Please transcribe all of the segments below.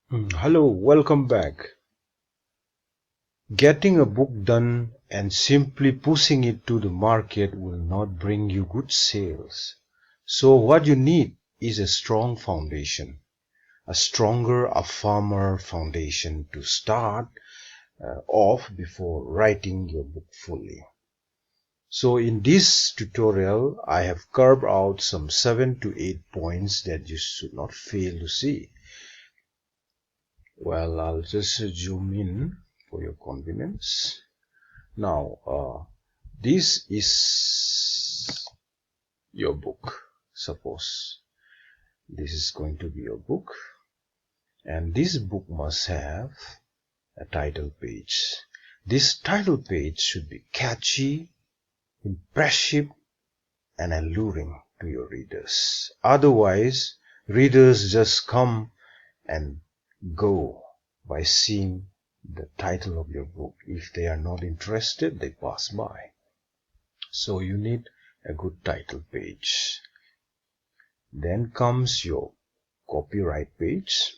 Hello, welcome back. Getting a book done and simply pushing it to the market will not bring you good sales. So what you need is a strong foundation, a firmer foundation to start off before writing your book fully. So in this tutorial, I have carved out some 7 to 8 points that you should not fail to see. Well, I'll just zoom in for your convenience. Now, this is your book. Suppose this is going to be your book, and this book must have a title page. This title page should be catchy, impressive, and alluring to your readers. Otherwise, readers just come and go by seeing the title of your book. If they are not interested, they pass by. So you need a good title page. Then comes your copyright page.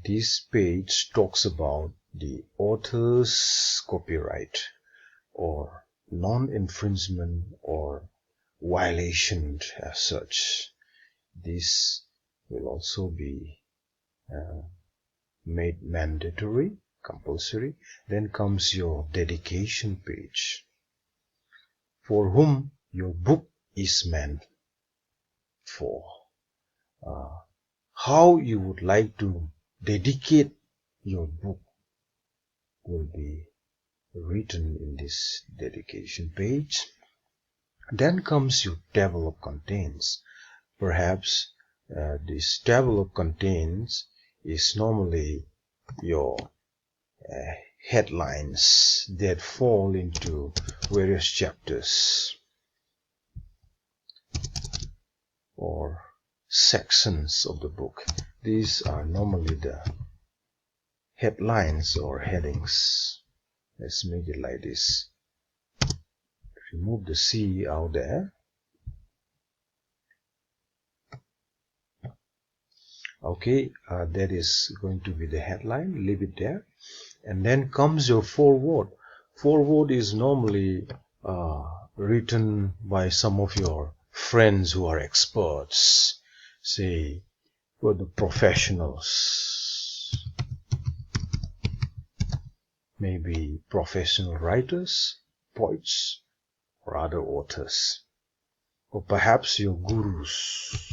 This page talks about the author's copyright or non-infringement or violation as such. This will also be made mandatory, compulsory. Then comes your dedication page, for whom your book is meant for. How you would like to dedicate your book will be written in this dedication page. Then comes your table of contents. Perhaps this table of contents is normally your headlines that fall into various chapters or sections of the book. These are normally the headlines or headings. Let's make it like this. Remove the C out there. Okay, that is going to be the headline. Leave it there. And then comes your foreword. Foreword is normally written by some of your friends who are experts, say for the professionals, maybe professional writers, poets, or other authors, or perhaps your gurus,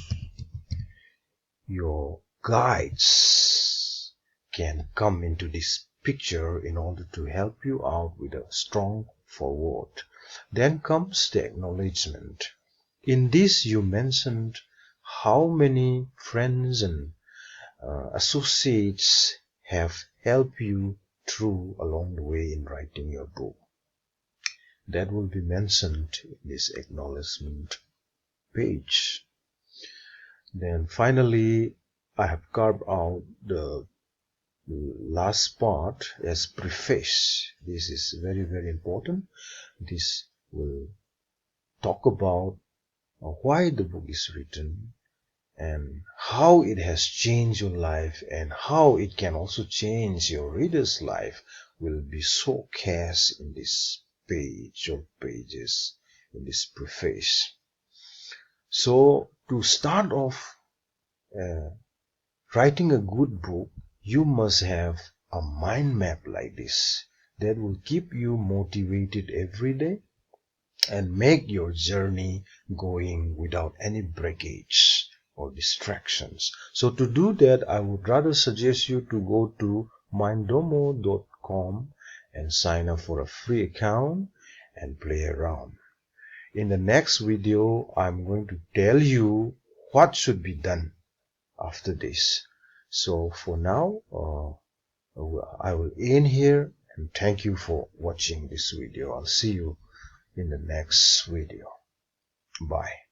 your guides can come into this picture in order to help you out with a strong foreword. Then comes the acknowledgement. In this you mentioned how many friends and associates have helped you through along the way in writing your book. That will be mentioned in this acknowledgement page. Then finally, I have carved out the last part as preface. This is very, very important. This will talk about why the book is written and how it has changed your life and how it can also change your reader's life will be showcased in this page or pages in this preface. So to start off writing a good book, you must have a mind map like this that will keep you motivated every day and make your journey going without any breakage or distractions. So to do that, I would rather suggest you to go to mindomo.com and sign up for a free account and play around. In the next video, I'm going to tell you what should be done after this. So for now, I will end here and thank you for watching this video. I'll see you in the next video. Bye.